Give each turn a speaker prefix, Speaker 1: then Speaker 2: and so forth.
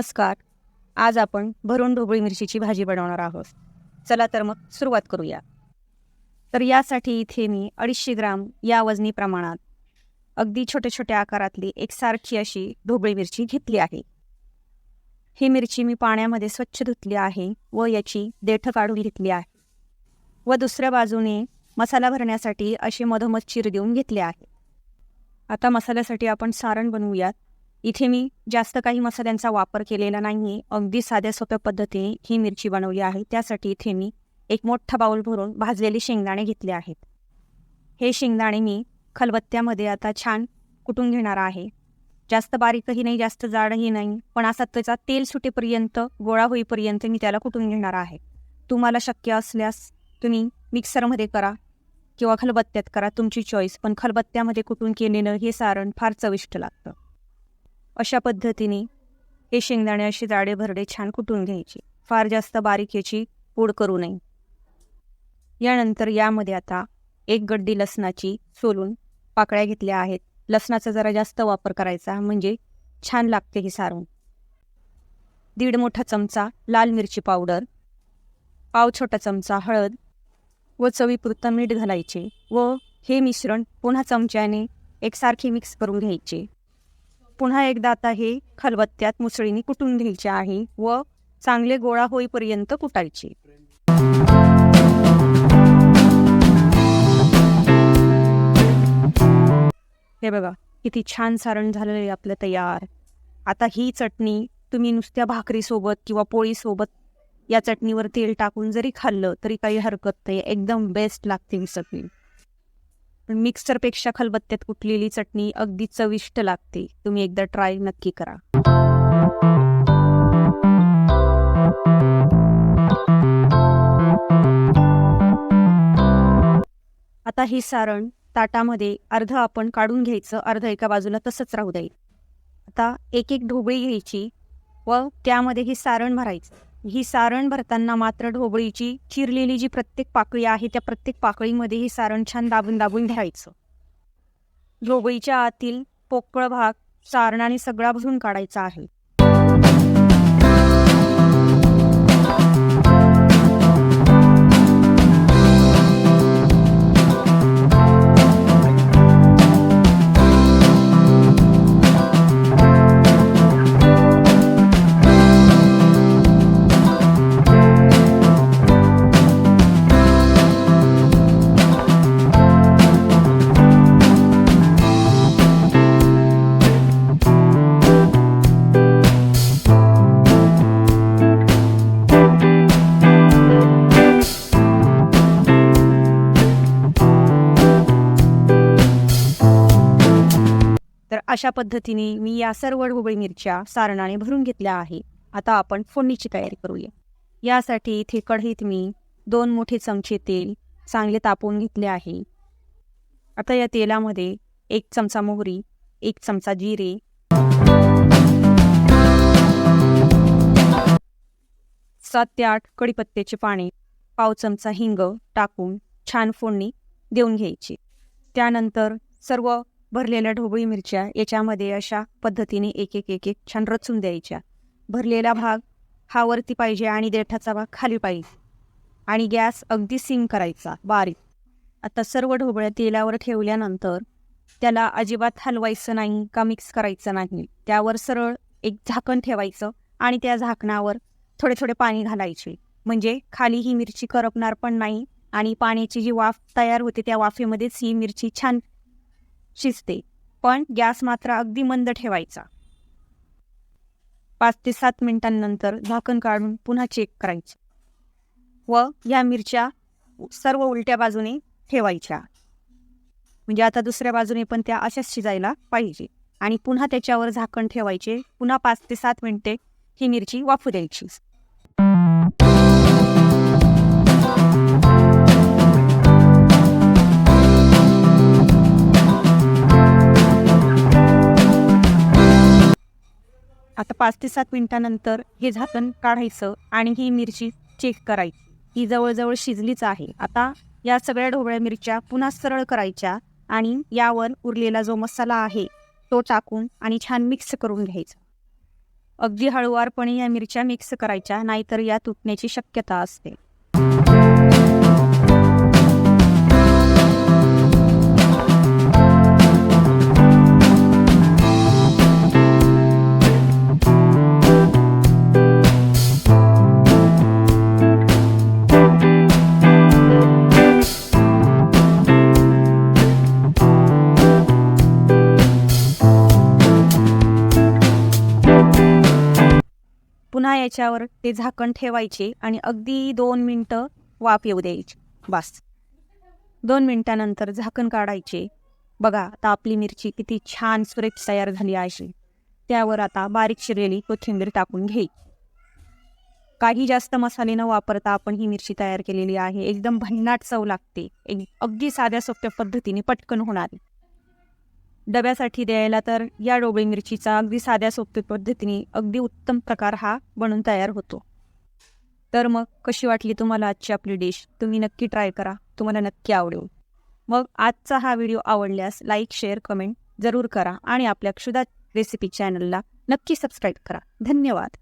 Speaker 1: नमस्कार. आज आपण भरून ढोबळी मिरचीची भाजी बनवणार आहोत. चला तर मग सुरुवात करूया. तर यासाठी इथे मी 250 ग्राम या वजनी प्रमाणात अगदी छोट्या छोट्या आकारातली एकसारखी अशी ढोबळी मिरची घेतली आहे. ही मिरची मी पाण्यामध्ये स्वच्छ धुतली आहे व याची देठ काढून घेतली आहे व दुसऱ्या बाजूने मसाला भरण्यासाठी असे मधोमध चीर देऊन घेतले आहे. आता मसाल्यासाठी आपण सारण बनवूयात. इथे मी जास्त काही मसाल्यांचा वापर केलेला नाही. अगदी साध्या सोप्या पद्धतीने ही मिरची बनवली आहे. त्यासाठी इथे मी एक मोठा बाउल भरून भाजलेले शेंगदाणे घेतले आहेत. हे शेंगदाणे मी खलबत्त्यामध्ये आता छान कुटून घेणार आहे. जास्त बारीकही नाही, जास्त जाडही नाही, पण असा त्याचा तेल सुटेपर्यंत, गोळा होईपर्यंत मी त्याला कुटून घेणार आहे. तुम्हाला शक्य असल्यास तुम्ही मिक्सरमध्ये करा किंवा खलबत्त्यात करा, तुमची चॉईस. पण खलबत्त्यामध्ये कुटून केलेलं हे सारण फार चविष्ट लागतं. अशा पद्धतीने हे शेंगदाणे असे जाडे भरडे छान कुटून घ्यायचे. फार जास्त बारीक याची पूड करू नये. यानंतर यामध्ये आता एक गड्डी लसणाची सोलून पाकळ्या घेतल्या आहेत. लसणाचा जरा जास्त वापर करायचा म्हणजे छान लागते हे सारण. 1.5 मोठा चमचा लाल मिरची पावडर, पाव छोटा चमचा हळद व चवीपुरतं मीठ घालायचे व हे मिश्रण पुन्हा चमच्याने एकसारखे मिक्स करून घ्यायचे. पुन्हा एकदा आता हे खलबत्त्यात मुसळीने कुटून घ्यायचे आहे व चांगले गोळा होईपर्यंत कुटायचे. हे बघा किती छान सारण झालेलं आहे आपलं तयार. आता ही चटणी तुम्ही नुसत्या भाकरीसोबत किंवा पोळीसोबत या चटणीवर तेल टाकून जरी खाल्लं तरी काही हरकत नाही. एकदम बेस्ट लागते ही चटणी. पण मिक्सरपेक्षा खलबत्त्यात कुटलेली चटणी अगदी चविष्ट लागते. तुम्ही एकदा ट्राय नक्की करा. आता ही सारण ताटामध्ये अर्ध आपण काढून घ्यायचं, अर्ध एका बाजूला तसंच राहू द्यायचं. आता एक एक ढोबळी घ्यायची व त्यामध्ये हे सारण भरायचं. ही सारण भरताना मात्र ढोबळीची चिरलेली जी प्रत्येक पाकळी आहे त्या प्रत्येक पाकळीमध्ये हे सारण छान दाबून दाबून घ्यायचं. ढोबळीच्या आतील पोकळ भाग सारणाने सगळा भरून काढायचा आहे. तर अशा पद्धतीने मी या सर्व ढोबळी मिरच्या सारणाने भरून घेतल्या आहे. आता आपण फोडणीची तयारी करूया. यासाठी इथे कढईत मी 2 मोठे चमचे तेल चांगले तापवून घेतले आहे. आता या तेलामध्ये 1 चमचा मोहरी, 1 चमचा जिरे, 7 ते 8 कढीपत्त्याचे पाने, पाव चमचा हिंग टाकून छान फोडणी देऊन घ्यायची. त्यानंतर सर्व भरलेल्या ढोबळी मिरच्या याच्यामध्ये अशा पद्धतीने एक एक एक एक छान रचून द्यायच्या. भरलेला भाग हा वरती पाहिजे आणि देठाचा भाग खाली पाहिजे आणि गॅस अगदी सिम करायचा बारीक. आता सर्व ढोबळ्या तेलावर ठेवल्यानंतर त्याला अजिबात हलवायचं नाही का मिक्स करायचं नाही. त्यावर सरळ एक झाकण ठेवायचं आणि त्या झाकणावर थोडे थोडे पाणी घालायचे म्हणजे खाली ही मिरची करपणार पण नाही आणि पाण्याची जी वाफ तयार होते त्या वाफेमध्येच ही मिरची छान शिजते. पण गॅस मात्र अगदी मंद ठेवायचा. 5 ते 7 मिनिटांनंतर झाकण काढून पुन्हा चेक करायचं व या मिरच्या सर्व उलट्या बाजूने ठेवायच्या म्हणजे आता दुसऱ्या बाजूने पण त्या अशाच शिजायला पाहिजे आणि पुन्हा त्याच्यावर झाकण ठेवायचे. पुन्हा 5 ते 7 मिनिटे ही मिरची वाफू द्यायची. आता 5 ते 7 मिनिटांनंतर हे झाकण काढायचं आणि ही मिरची चेक करायची. ही जवळजवळ शिजलीच आहे. आता या सगळ्या ढोबळ्या मिरच्या पुन्हा सरळ करायच्या आणि यावर उरलेला जो मसाला आहे तो टाकून आणि छान मिक्स करून घ्यायचा. अगदी हळुवारपणे या मिरच्या मिक्स करायच्या, नाहीतर या तुटण्याची शक्यता असते. पुन्हा याच्यावर ते झाकण ठेवायचे आणि अगदी 2 मिनटं वाफ येऊ द्यायची. बस 2 मिनटानंतर झाकण काढायचे. बघा आता आपली मिरची किती छान सुरेख तयार झाली आहे. त्यावर आता बारीक चिरलेली कोथिंबीर टाकून घ्यायची. काही जास्त मसाले न वापरता आपण ही मिरची तयार केलेली आहे. एकदम भन्नाट चव लागते. अगदी साध्या सोप्या पद्धतीने पटकन होणारी. डब्यासाठी द्यायला तर या ढोबळी मिरचीचा अगदी साध्या सोप्या पद्धतीने अगदी उत्तम प्रकार हा बनून तयार होतो. तर मग कशी वाटली तुम्हाला आजची आपली डिश? तुम्ही नक्की ट्राय करा, तुम्हाला नक्की आवडेल. मग आजचा हा व्हिडिओ आवडल्यास लाईक, शेअर, कमेंट जरूर करा आणि आपल्या क्षुधा रेसिपी चॅनलला नक्की सबस्क्राईब करा. धन्यवाद.